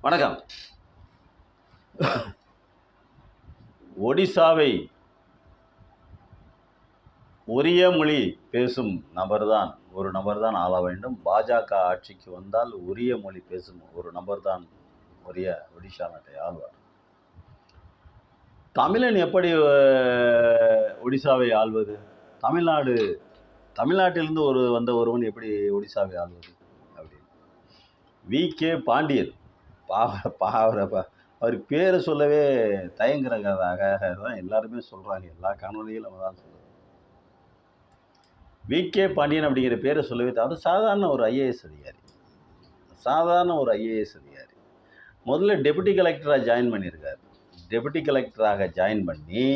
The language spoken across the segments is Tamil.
வணக்கம். ஒடிசாவை உரிய மொழி பேசும் ஒரு நபர்தான் ஆள வேண்டும். பாஜக ஆட்சிக்கு வந்தால் உரிய மொழி பேசும் ஒரு நபர்தான் ஒடிஷா நாட்டை ஆள்வார். தமிழன் எப்படி ஒடிசாவை ஆள்வது? தமிழ்நாட்டிலிருந்து வந்த ஒருவன் எப்படி ஒடிசாவை ஆள்வது அப்படின்னு வி.கே. பாண்டியன் அவர் பேரை சொல்லவே தயங்குறதாக தான் எல்லாருமே சொல்கிறாங்க. எல்லா காணொலியிலும் நம்ம தான் சொல்லுவோம். வி.கே. பாண்டியன் அப்படிங்கிற பேரை சொல்லவே அது சாதாரண ஒரு ஐஏஎஸ் அதிகாரி. முதல்ல டெபுட்டி கலெக்டராக ஜாயின் பண்ணியிருக்கார். டெபுட்டி கலெக்டராக ஜாயின் பண்ணி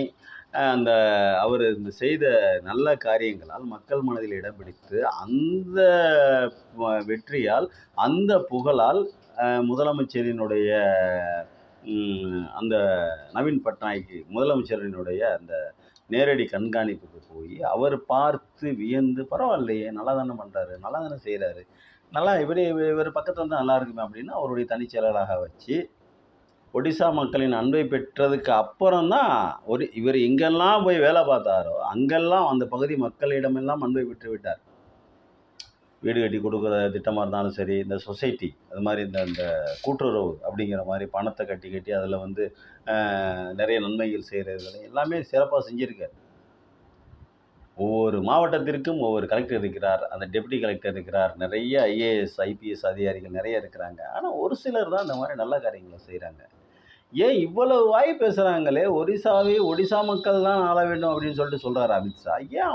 அவர் செய்த நல்ல காரியங்களால் மக்கள் மனதில் இடம் பிடித்து அந்த வெற்றியால் அந்த புகழால் முதலமைச்சரினுடைய அந்த நவீன் பட்நாயக் முதலமைச்சரினுடைய அந்த நேரடி கண்காணிப்புக்கு போய் அவர் பார்த்து வியந்து, பரவாயில்லையே, நல்லா தானே பண்ணுறாரு, நல்லா தானே செய்கிறாரு, நல்லா இவர் பக்கத்தில் வந்து நல்லா இருக்குமே அப்படின்னு அவருடைய தனிச்செயலராக வச்சு ஒடிசா மக்களின் அன்பை பெற்றதுக்கு அப்புறம்தான் இவர் எங்கெல்லாம் போய் வேலை பார்த்தாரோ அங்கெல்லாம் அந்த பகுதி மக்களிடமெல்லாம் அன்பை பெற்று விட்டார். வீடு கட்டி கொடுக்குற திட்டமாக இருந்தாலும் சரி, இந்த சொசைட்டி அது மாதிரி இந்த கூட்டுறவு அப்படிங்கிற மாதிரி பணத்தை கட்டி அதில் நிறைய நன்மைகள் செய்கிறது எல்லாமே சிறப்பாக செஞ்சுருக்கார். ஒவ்வொரு மாவட்டத்திற்கும் ஒவ்வொரு கலெக்டர் இருக்கிறார், அந்த டெப்டி கலெக்டர் இருக்கிறார், நிறைய ஐஏஎஸ் ஐபிஎஸ் அதிகாரிகள் நிறைய இருக்கிறாங்க. ஆனால் ஒரு சிலர் தான் இந்த மாதிரி நல்ல காரியங்களை செய்கிறாங்க. ஏன் இவ்வளவு வாய் பேசுகிறாங்களே, ஒடிசா மக்கள் தான் ஆள வேண்டும் அப்படின்னு சொல்லிட்டு சொல்கிறார் அமித்ஷா. ஏன்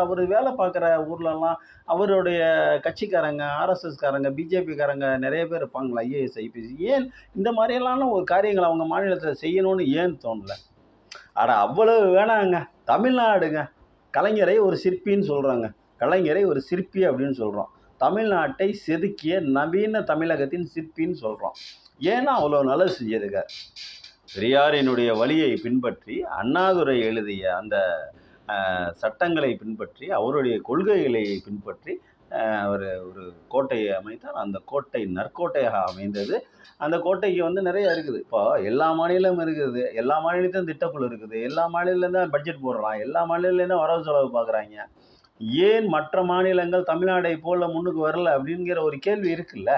அவர் வேலை பார்க்குற ஊர்லலாம் அவருடைய கட்சிக்காரங்க, ஆர்எஸ்எஸ்காரங்க, பிஜேபிக்காரங்க நிறைய பேர் இருப்பாங்களா, ஐஏஎஸ் ஐபிஎஸ்? ஏன் இந்த மாதிரியெல்லாம் ஒரு காரியங்களை அவங்க மாநிலத்தில் செய்யணும்னு ஏன் தோணலை? அவ்வளவு வேணாங்க. தமிழ்நாடுங்க, கலைஞரை ஒரு சிற்பின்னு சொல்கிறாங்க, கலைஞரை ஒரு சிற்பி அப்படின்னு சொல்கிறோம். தமிழ்நாட்டை செதுக்கிய நவீன தமிழகத்தின் சிற்பின்னு சொல்கிறோம். ஏன்னா அவ்வளோ நல்லது செஞ்சிருக்கார். பெரியாரினுடைய வழியை பின்பற்றி, அண்ணாதுரை எழுதிய அந்த சட்டங்களை பின்பற்றி, அவருடைய கொள்கைகளை பின்பற்றி அவர் ஒரு கோட்டையை அமைத்தார். அந்த கோட்டை நற்கோட்டையாக அமைந்தது. அந்த கோட்டைக்கு நிறைய இருக்குது. இப்போ எல்லா மாநிலமும் இருக்குது, எல்லா மாநிலத்திலும் திட்டக்குழு இருக்குது, எல்லா மாநிலம்தான் பட்ஜெட் போடுறான், எல்லா மாநிலம்தான் வரவு செலவு பார்க்குறாங்க. ஏன் மற்ற மாநிலங்கள் தமிழ்நாடை போல முன்னுக்கு வரல அப்படிங்கிற ஒரு கேள்வி இருக்குல்ல.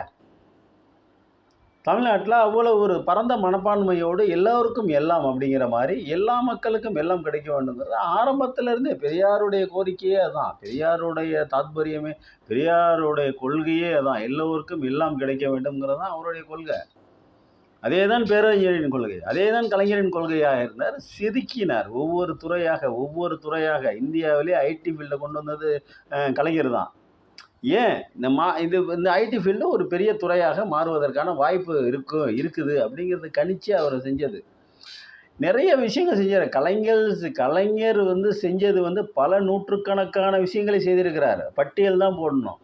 தமிழ்நாட்டில் அவ்வளோ ஒரு பரந்த மனப்பான்மையோடு எல்லோருக்கும் எல்லாம் அப்படிங்கிற மாதிரி எல்லா மக்களுக்கும் எல்லாம் கிடைக்க வேண்டுங்கிறது ஆரம்பத்திலேருந்தே பெரியாருடைய கோரிக்கையே அதான், பெரியாருடைய தாத்பரியமே, பெரியாருடைய கொள்கையே அதான், எல்லோருக்கும் எல்லாம் கிடைக்க வேண்டும்ங்கிறது தான் அவருடைய கொள்கை. அதே தான் பேரறிஞரின் கொள்கை, அதே தான் கலைஞரின் கொள்கையாக இருந்தார். செதுக்கினார் ஒவ்வொரு துறையாக. இந்தியாவிலே ஐடி ஃபீல்டை கொண்டு வந்தது கலைஞர் தான். ஏன் இந்த ஐடி ஃபீல்டு ஒரு பெரிய துறையாக மாறுவதற்கான வாய்ப்பு இருக்குது அப்படிங்கிறது கணிச்சு அவர் செஞ்சது. நிறைய விஷயங்கள் செஞ்சார் கலைஞர் செஞ்சது பல நூற்றுக்கணக்கான விஷயங்களை செய்திருக்கிறார். பட்டியல் தான் போடணும்.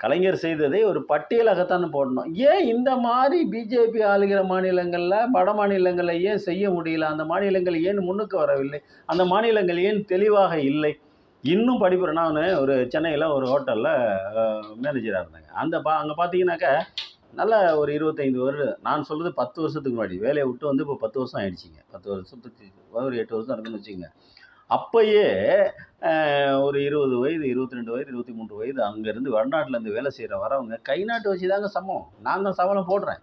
கலைஞர் செய்ததை ஒரு பட்டியலாகத்தான் போடணும். ஏன் இந்த மாதிரி பிஜேபி ஆளுகிற மாநிலங்களில், வட மாநிலங்களில் ஏன் செய்ய முடியல? அந்த மாநிலங்கள் ஏன் முன்னுக்கு வரவில்லை? அந்த மாநிலங்கள் ஏன் தெளிவாக இல்லை? இன்னும் நான் ஒரு சென்னையில் ஒரு ஹோட்டலில் மேனேஜராக இருந்தேங்க. அங்கே பார்த்தீங்கன்னாக்கா நல்ல ஒரு 25 வருடம், நான் சொல்கிறது 10 வருஷத்துக்கு முன்னாடி, வேலையை விட்டு இப்போ 10 வருஷம் ஆகிடுச்சிங்க. 10 வருஷத்துக்கு ஒரு 8 வருஷம் இருக்குன்னு வச்சுக்கோங்க. அப்போயே ஒரு 20 வயது, 22 வயது, 23 வயது அங்கேருந்து வடநாட்டிலேருந்து வேலை செய்கிற வரவங்க கை நாட்டு வச்சு தாங்க சம்பளம். நான் தான் சம்பளம் போடுவேன்.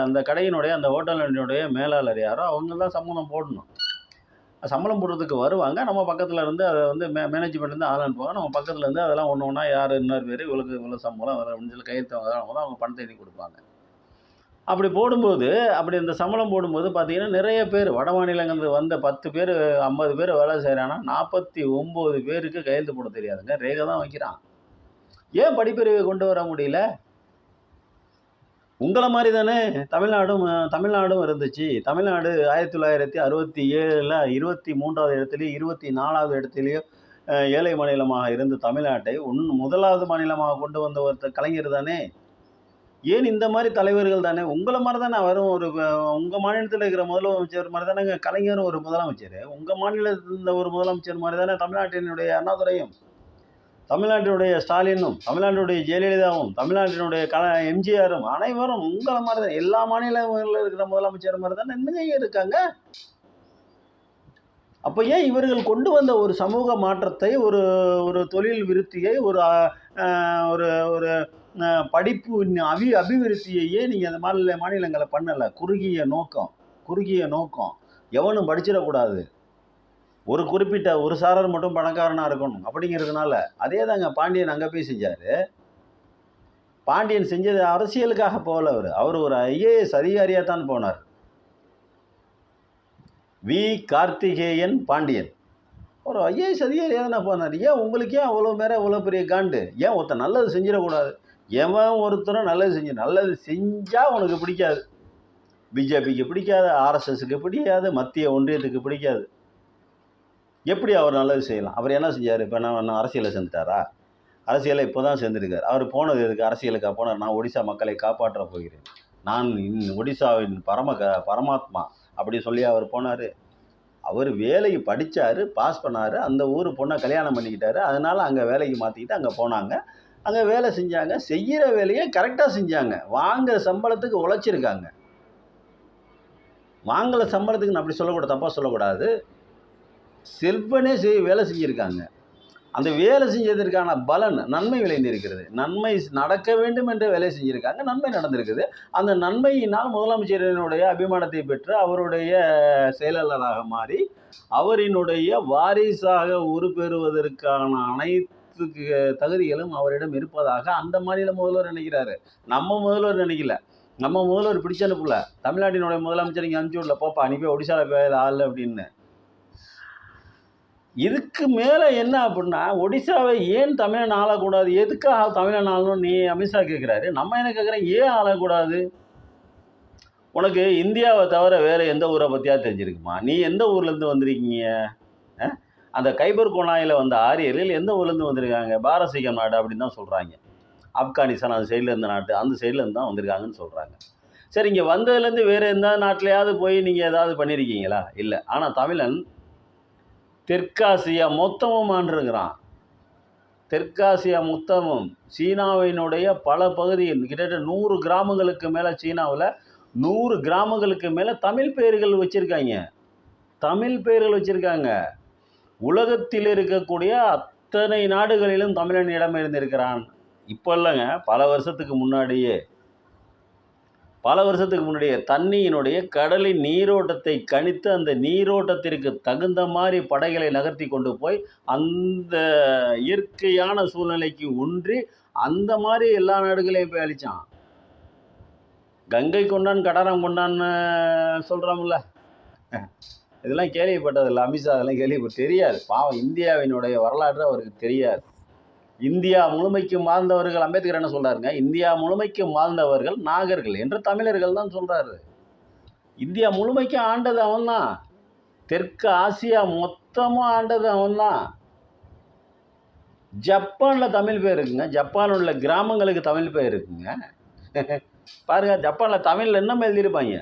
அந்த கடையினுடைய, அந்த ஹோட்டலினுடைய மேலாளர் யாரோ அவங்க தான் சம்பளம் போடணும். சம்பளம் போடுறதுக்கு வருவாங்க. நம்ம பக்கத்தில் இருந்து அதை மேனேஜ்மெண்ட்லேருந்து ஆள் அனுப்புவாங்க. நம்ம பக்கத்தில் இருந்து அதெல்லாம் ஒன்று யார் இன்னொரு பேர் இவ்வளோ சம்பளம் அப்படின்னு சொல்லி கையெழுத்து வாங்க அவங்க பணத்தை எழுதி கொடுப்பாங்க. அப்படி அந்த சம்பளம் போடும்போது பார்த்தீங்கன்னா நிறைய பேர் வட மாநிலங்கள் வந்த 10 பேர் 50 பேர் வேலை செய்கிறான்னா 49 பேருக்கு கையெழுத்து போட தெரியாதுங்க. ரேகை தான் வைக்கிறான். ஏன் படிப்பறிவை கொண்டு வர முடியல? உங்களை மாதிரி தானே தமிழ்நாடும் இருந்துச்சு. தமிழ்நாடு 1967 23வது இடத்துலையும் 24வது இடத்துலையும் ஏழை மாநிலமாக இருந்த தமிழ்நாட்டை முதலாவது மாநிலமாக கொண்டு வந்த ஒருத்தர் கலைஞர் தானே. ஏன் இந்த மாதிரி தலைவர்கள் தானே உங்களை மாதிரி தானே வரும். உங்கள் மாநிலத்தில் இருக்கிற முதலமைச்சர் மாதிரி தானே கலைஞரும் ஒரு முதலமைச்சர். உங்கள் மாநிலத்தில் இருந்த ஒரு முதலமைச்சர் மாதிரி தானே தமிழ்நாட்டினுடைய அண்ணாதுரையும். தமிழ்நாட்டினுடைய ஸ்டாலினும், தமிழ்நாட்டினுடைய ஜெயலலிதாவும், தமிழ்நாட்டினுடைய எம்ஜிஆரும் அனைவரும் உங்களை மாதிரி தான். எல்லா மாநிலங்களில் இருக்கிற முதலமைச்சர் மாதிரி தானே இன்னும் இருக்காங்க. அப்போ ஏன் இவர்கள் கொண்டு வந்த ஒரு சமூக மாற்றத்தை, ஒரு ஒரு தொழில் விருத்தியை, ஒரு ஒரு ஒரு படிப்பு அபிவிருத்தியையே நீங்கள் அந்த மாநிலங்களை பண்ணலை. குறுகிய நோக்கம். எவனும் படிச்சிடக்கூடாது, ஒரு குறிப்பிட்ட ஒரு சாரர் மட்டும் பணக்காரனாக இருக்கணும் அப்படிங்கிறதுனால. அதே தாங்க பாண்டியன் அங்கே போய் செஞ்சார். பாண்டியன் செஞ்சது அரசியலுக்காக போகல. அவர் ஒரு ஐஏஎஸ் அதிகாரியாக தான் போனார். வி கார்த்திகேயன் பாண்டியன் ஒரு ஐஏஎஸ் அதிகாரியாக தானே போனார். ஏன் உங்களுக்கு ஏன் அவ்வளோ மேலே அவ்வளோ பெரிய காண்டு? ஏன் ஒருத்தர் நல்லது செஞ்சிடக்கூடாது? எவன் ஒருத்தரும் நல்லது செஞ்சால் உனக்கு பிடிக்காது. பிஜேபிக்கு பிடிக்காது, ஆர்எஸ்எஸ்க்கு பிடிக்காது, மத்திய ஒன்றியத்துக்கு பிடிக்காது. எப்படி அவர் நல்லது செய்யலாம்? அவர் என்ன செஞ்சார்? இப்போ நான் அரசியலை சேர்ந்துட்டாரா? அரசியலை இப்போ தான் சேர்ந்துருக்கார். அவர் போனது எதுக்கு? அரசியலுக்காக போனார். நான் ஒடிசா மக்களை காப்பாற்ற போகிறேன், நான் ஒடிசாவின் பரமாத்மா அப்படி சொல்லி அவர் போனார். அவர் வேலைக்கு படித்தார், பாஸ் பண்ணார், அந்த ஊர் பொண்ணை கல்யாணம் பண்ணிக்கிட்டாரு. அதனால் அங்கே வேலைக்கு மாற்றிக்கிட்டு அங்கே போனாங்க. அங்கே வேலை செஞ்சாங்க. செய்கிற வேலையை கரெக்டாக செஞ்சாங்க. வாங்குகிற சம்பளத்துக்கு உழைச்சிருக்காங்க. வாங்கலை சம்பளத்துக்கு நான் அப்படி சொல்லக்கூடாது, தப்பாக சொல்லக்கூடாது. செல்வனே வேலை செஞ்சுருக்காங்க. அந்த வேலை செஞ்சதற்கான பலன் நன்மை விளைந்திருக்கிறது. நன்மை நடக்க வேண்டும் என்ற வேலை செஞ்சுருக்காங்க. நன்மை நடந்திருக்குது. அந்த நன்மையினால் முதலமைச்சரினுடைய அபிமானத்தை பெற்று அவருடைய செயலாளராக மாறி அவரினுடைய வாரிசாக உருப்பெறுவதற்கான அனைத்து தகுதிகளும் அவரிடம் இருப்பதாக அந்த மாநில முதல்வர் நினைக்கிறாரு. நம்ம முதல்வர் நினைக்கல. நம்ம முதல்வர் பிடிச்சு அனுப்பல. தமிழ்நாட்டினுடைய முதலமைச்சர் இங்கே அனுப்பிச்சு விடல, போப்பா நீ போய் ஒடிசாவில் போய் ஆள் அப்படின்னு. இதுக்கு மேலே என்ன அப்படின்னா, ஒடிசாவை ஏன் தமிழன் ஆளக்கூடாது? எதுக்காக தமிழன் ஆளணும் நீ அமித்ஷா கேட்குறாரு. நம்ம என்ன கேட்குறேன், ஏன் ஆளக்கூடாது? உனக்கு இந்தியாவை தவிர வேறு எந்த ஊரை பற்றியா தெரிஞ்சிருக்குமா? நீ எந்த ஊர்லேருந்து வந்திருக்கீங்க? அந்த கைபர் கோனாயில் வந்த ஆரியர்கள் எந்த ஊர்லேருந்து வந்திருக்காங்க? பாரசீகம் நாடு அப்படின்னு தான் சொல்கிறாங்க. ஆப்கானிஸ்தான் அந்த சைடில் இருந்த நாட்டு, அந்த சைட்லேருந்து தான் வந்திருக்காங்கன்னு சொல்கிறாங்க. சரி, இங்கே வந்ததுலேருந்து வேறு எந்த நாட்டிலையாவது போய் நீங்கள் ஏதாவது பண்ணியிருக்கீங்களா? இல்லை. ஆனால் தமிழன் தெற்காசியா மொத்தமும் ஆண்டிருக்கிறான். தெற்காசியா மொத்தமும் சீனாவினுடைய பல பகுதியில் கிட்டத்தட்ட 100 கிராமங்களுக்கு மேலே, சீனாவில் 100 கிராமங்களுக்கு மேலே தமிழ் பெயர்கள் வச்சுருக்காங்க. உலகத்தில் இருக்கக்கூடிய அத்தனை நாடுகளிலும் தமிழன் இடம் இருந்திருக்கிறான். இப்போ இல்லைங்க, பல வருஷத்துக்கு முன்னாடியே தண்ணியினுடைய கடலின் நீரோட்டத்தை கணித்து அந்த நீரோட்டத்திற்கு தகுந்த மாதிரி படைகளை நகர்த்தி கொண்டு போய் அந்த இயற்கையான சூழ்நிலைக்கு ஒன்றி அந்த மாதிரி எல்லா நாடுகளையும் போய் அழிச்சான். கங்கை கொண்டான் கடரம் கொண்டான்னு சொல்கிறோம்ல, இதெல்லாம் கேள்விப்பட்டதில்லை. அமித்ஷா அதெல்லாம் தெரியாது. பாவம், இந்தியாவினுடைய வரலாறு அவருக்கு தெரியாது. இந்தியா முழுமைக்கும் வாழ்ந்தவர்கள், அம்பேத்கர் என்ன சொல்கிறாருங்க, இந்தியா முழுமைக்கும் வாழ்ந்தவர்கள் நாகர்கள் என்று தமிழர்கள் தான் சொல்கிறாரு. இந்தியா முழுமைக்கும் ஆண்டது அவன் தான். தெற்கு ஆசியா மொத்தமும் ஆண்டது அவன் தான். ஜப்பானில் தமிழ் பேர் இருக்குங்க. ஜப்பானில் உள்ள கிராமங்களுக்கு தமிழ் பேர் இருக்குங்க. பாருங்க, ஜப்பானில் தமிழில் என்ன எழுதியிருப்பாங்க?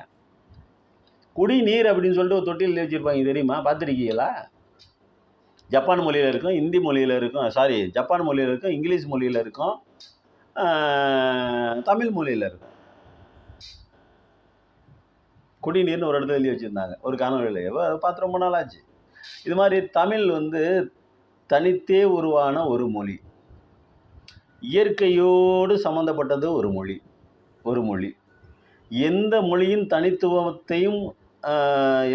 குடிநீர் அப்படின்னு சொல்லிட்டு ஒரு தொட்டில் வச்சுருப்பாங்க, தெரியுமா? பார்த்துருக்கீங்களா? ஜப்பான் மொழியில் இருக்கும், இந்தி மொழியில் இருக்கும், ஜப்பான் மொழியில் இருக்கும், இங்கிலீஷ் மொழியில் இருக்கும், தமிழ் மொழியில் இருக்கும். குடிநீர்னு ஒரு இடத்துல எழுதி வச்சுருந்தாங்க ஒரு காணொலியில். பார்த்து ரொம்ப நாள் ஆச்சு. இது மாதிரி தமிழ் தனித்தே உருவான ஒரு மொழி. இயற்கையோடு சம்மந்தப்பட்டது ஒரு மொழி. எந்த மொழியின் தனித்துவத்தையும்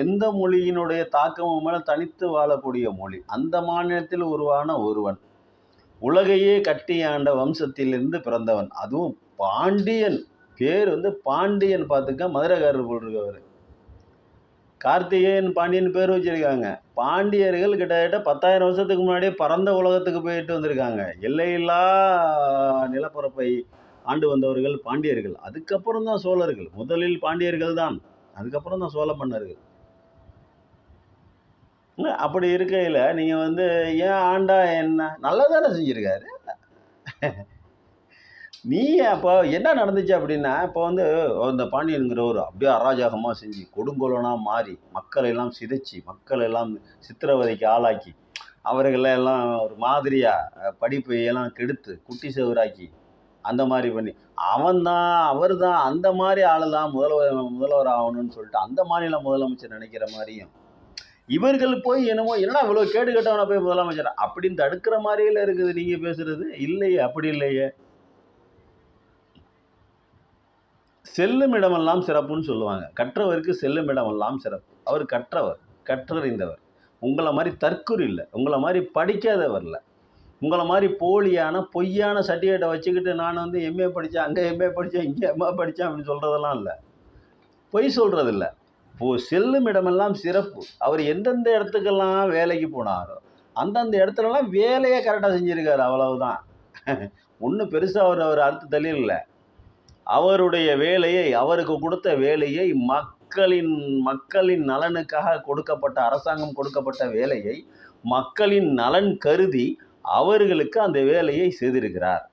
எந்த மொழியினுடைய தாக்கமும் மேலே தனித்து வாழக்கூடிய மொழி. அந்த மாநிலத்தில் உருவான ஒருவன். உலகையே கட்டி ஆண்ட வம்சத்திலிருந்து பிறந்தவன். அதுவும் பாண்டியன். பேர் பாண்டியன். பார்த்துக்க, மதுரைக்காரர் போல் இருக்கவர். கார்த்திகேயன் பாண்டியன் பேர் வச்சுருக்காங்க. பாண்டியர்கள் கிட்டத்தட்ட 10,000 வருஷத்துக்கு முன்னாடியே பரந்த உலகத்துக்கு போயிட்டு வந்திருக்காங்க. எல்லையில்லா நிலப்பரப்பை ஆண்டு வந்தவர்கள் பாண்டியர்கள். அதுக்கப்புறம் தான் சோழர்கள். முதலில் பாண்டியர்கள் தான், அதுக்கப்புறம் தான் சோழ மன்னர்கள். அப்படி இருக்கையில் நீங்கள் ஏன் ஆண்டா என்ன நல்லா தானே செஞ்சுருக்காரு. நீ அப்போ என்ன நடந்துச்சு அப்படின்னா, இப்போ இந்த பாண்டியனுங்கிறவர் அப்படியே அராஜகமாக செஞ்சு கொடுங்கோலனாக மாறி மக்களெல்லாம் சிதைச்சி, மக்களெல்லாம் சித்திரவதைக்கு ஆளாக்கி, அவர்களை எல்லாம் ஒரு மாதிரியாக படிப்பை எல்லாம் கெடுத்து குட்டி செவராக்கி அந்த மாதிரி பண்ணி அவர் தான் அந்த மாதிரி ஆளு தான் முதல்வர் ஆகணும்னு சொல்லிட்டு அந்த மாநில முதலமைச்சர் நினைக்கிற மாதிரியும் இவர்கள் போய் என்னடா இவ்வளோ கேடு கட்டவனை போய் முதலமைச்சர் அப்படின்னு தடுக்கிற மாதிரியில இருக்குது நீங்கள் பேசுறது. இல்லையே, அப்படி இல்லையே. செல்லும் இடமெல்லாம் சிறப்புன்னு சொல்லுவாங்க. கற்றவருக்கு செல்லும் இடமெல்லாம் சிறப்பு. அவர் கற்றவர், கற்றறிந்தவர். உங்களை மாதிரி தற்குறி இல்லை, உங்களை மாதிரி படிக்காதவர் இல்லை, உங்களை மாதிரி போலியான பொய்யான சர்டிஃபிகேட்டை வச்சுக்கிட்டு நான் வந்து எம்ஏ படித்தேன், அங்கே எம்ஏ படித்தேன், இங்கே எம்ஏ படித்தேன் அப்படின்னு சொல்கிறதெல்லாம் இல்லை. பொய் சொல்கிறது இல்லை. செல்லும் இடமெல்லாம் சிறப்பு. அவர் எந்தெந்த இடத்துக்கெல்லாம் வேலைக்கு போனாரோ அந்தந்த இடத்துலலாம் வேலையை கரெக்டாக செஞ்சுருக்காரு, அவ்வளவுதான். ஒன்றும் பெருசாக அவர் அடுத்த தள்ளில் இல்லை. அவருடைய வேலையை, அவருக்கு கொடுத்த வேலையை மக்களின் நலனுக்காக கொடுக்கப்பட்ட, அரசாங்கம் கொடுக்கப்பட்ட வேலையை மக்களின் நலன் கருதி அவர்களுக்கு அந்த வேலையை செய்திருக்கிறார்.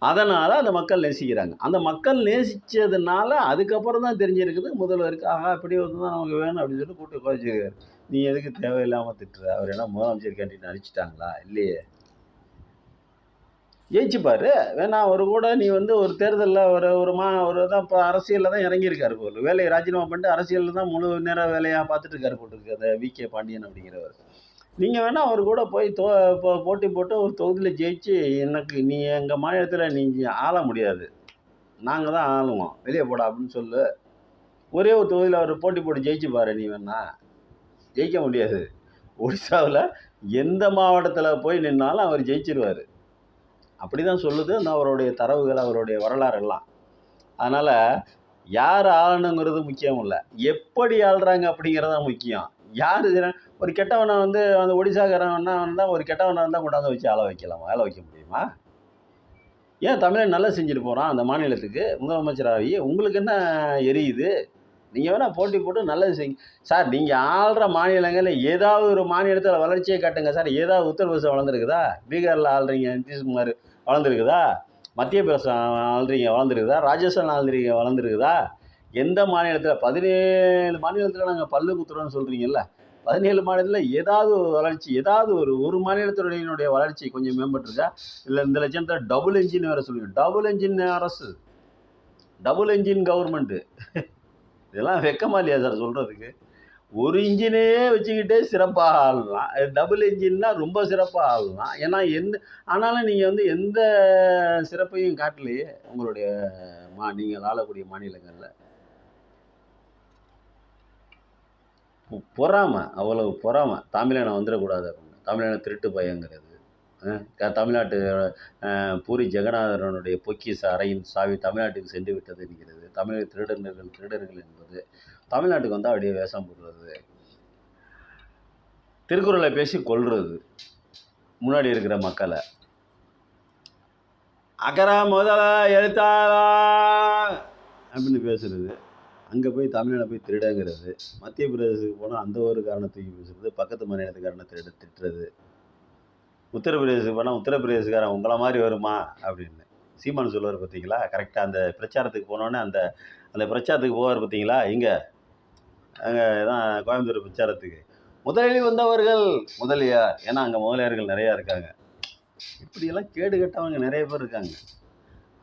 அதனால் அந்த மக்கள் நேசிக்கிறாங்க. அந்த மக்கள் நேசித்ததுனால அதுக்கப்புறம் தான் தெரிஞ்சிருக்குது முதல்வருக்கு இப்படி வந்து தான் நமக்கு வேணும் அப்படின்னு சொல்லிட்டு கூப்பிட்டு குறைச்சிருக்காரு. நீ எதுக்கு தேவையில்லாமல் திட்டுற? அவர் என்ன முதலமைச்சர் கேண்டிடேட் அடிச்சிட்டாங்களா? இல்லையே. ஜெயிச்சுப்பாரு. வேணா அவர் கூட நீ வந்து ஒரு தேர்தலில் ஒரு தான் இப்போ அரசியலில் தான் இறங்கியிருக்காரு போல். வேலையை ராஜினாமா பண்ணிட்டு அரசியலில் தான் முழு நேரம் வேலையாக பார்த்துட்டு இருக்காரு போட்டுருக்கு அந்த விகே பாண்டியன் அப்படிங்கிறவர். நீங்கள் வேணால் அவர் கூட போய் போட்டி போட்டு ஒரு தொகுதியில் ஜெயிச்சு நீ எங்கள் மாநிலத்தில் நீங்கள் ஆள முடியாது, நாங்கள் தான் ஆளுவோம், வெளியே போடா அப்படின்னு சொல்லு. ஒரே ஒரு தொகுதியில் அவர் போட்டி போட்டு ஜெயிச்சு பாரு. நீ வேணா ஜெயிக்க முடியாது. ஒடிசாவில் எந்த மாவட்டத்தில் போய் நின்னாலும் அவர் ஜெயிச்சிருவார். அப்படி தான் சொல்லுது அந்த அவருடைய தரவுகள், அவருடைய வரலாறு எல்லாம். அதனால் யார் ஆளணுங்கிறது முக்கியம் இல்லை, எப்படி ஆள்றாங்க அப்படிங்கிறது தான் முக்கியம். யார் ஒரு கெட்டவனை வந்து அந்த ஒடிசாக்காரன்னா வந்தால் ஒரு கெட்டவனை இருந்தால் கொண்டாந்து வச்சு ஆள வைக்கலாமா? ஆள வைக்க முடியுமா? ஏன் தமிழன் நல்லா செஞ்சுட்டு போகிறான் அந்த மாநிலத்துக்கு முதலமைச்சராகி? உங்களுக்கு என்ன எரியுது? நீங்கள் வேணால் போட்டி போட்டு நல்லது செய்யுங்க சார். நீங்கள் ஆள்ற மாநிலங்களில் ஏதாவது ஒரு மாநிலத்தில் வளர்ச்சியை காட்டுங்க சார். ஏதாவது உத்தரப்பிரதேசம் வளர்ந்துருக்குதா? பீகாரில் ஆள்றீங்க நிதிஷ்குமார் வளர்ந்துருக்குதா? மத்திய பிரதேசம் ஆள்றீங்க வளர்ந்துருக்குதா? ராஜஸ்தான் ஆள்றீங்க வளர்ந்துருக்குதா? எந்த மாநிலத்தில் 17 மாநிலத்தில் நாங்கள் பல்லு குத்துறோன்னு சொல்கிறீங்கல்ல, 17 மாநிலத்தில் ஏதாவது வளர்ச்சி, ஏதாவது ஒரு மாநிலத்தினுடைய வளர்ச்சி கொஞ்சம் மேம்பட்டுருக்கா? இல்லை இந்த லட்சத்தில் டபுள் என்ஜின் வேறு சொல்லுங்க. டபுள் என்ஜின் அரசு, டபுள் என்ஜின் கவர்மெண்ட்டு. இதெல்லாம் வெக்கமா இல்லையா சார் சொல்கிறதுக்கு? ஒரு இன்ஜினே வச்சுக்கிட்டே சிறப்பாக ஆளலாம், டபுள் என்ஜின்னா ரொம்ப சிறப்பாக ஆளலாம். ஏன்னா ஆனாலும் நீங்கள் வந்து எந்த சிறப்பையும் காட்டலையே உங்களுடைய நீங்கள் ஆளக்கூடிய மாநிலங்களில். பொறாமை, அவ்வளவு பொறாமை. தமிழனை வந்துடக்கூடாது அப்படின்னு, தமிழனை திருட்டு பயங்கிறது. தமிழ்நாட்டு பூரி ஜெகநாதரனுடைய பொக்கிஷ அறையின் சாவி தமிழ்நாட்டுக்கு சென்று விட்டது என்கிறது. தமிழக திருடர்கள் என்பது தமிழ்நாட்டுக்கு வந்தால் அப்படியே வேஷம் போடுறது, திருக்குறளை பேசி கொள்வது, முன்னாடி இருக்கிற மக்களை அக்கரா முதல எழுத்தாளா அப்படின்னு பேசுறது. அங்கே போய் தமிழனை போய் திருடங்கிறது. மத்திய பிரதேசத்துக்கு போனால் அந்த ஒரு காரணத்துக்கு பேசுறது, பக்கத்து மாநிலத்துக்காரனை திட்டுறது. உத்தரப்பிரதேசத்துக்கு போனால் உத்தரப்பிரதேசக்காரன் உங்களை மாதிரி வருமா அப்படின்னு சீமான் சொல்லுவார் பார்த்தீங்களா? கரெக்டாக அந்த பிரச்சாரத்துக்கு போனோன்னே அந்த பிரச்சாரத்துக்கு போவார் பார்த்தீங்களா? இங்கே அங்கே தான் கோயம்புத்தூர் பிரச்சாரத்துக்கு முதலில் வந்தவர்கள் முதலியார். ஏன்னா அங்கே முதலியார்கள் நிறையா இருக்காங்க. இப்படியெல்லாம் கேடு கட்டவங்க நிறைய பேர் இருக்காங்க.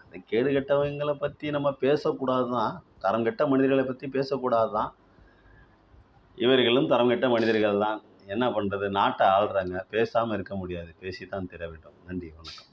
அந்த கேடு கட்டவங்களை பற்றி நம்ம பேசக்கூடாது தான், தரம் கெட்ட மனிதர்களை பற்றி பேசக்கூடாது தான். இவர்களும் தரம் கெட்ட மனிதர்கள் தான். என்ன பண்ணுறது? நாட்டை ஆள்றாங்க, பேசாமல் இருக்க முடியாது, பேசி தான் தீர வேண்டும். நன்றி, வணக்கம்.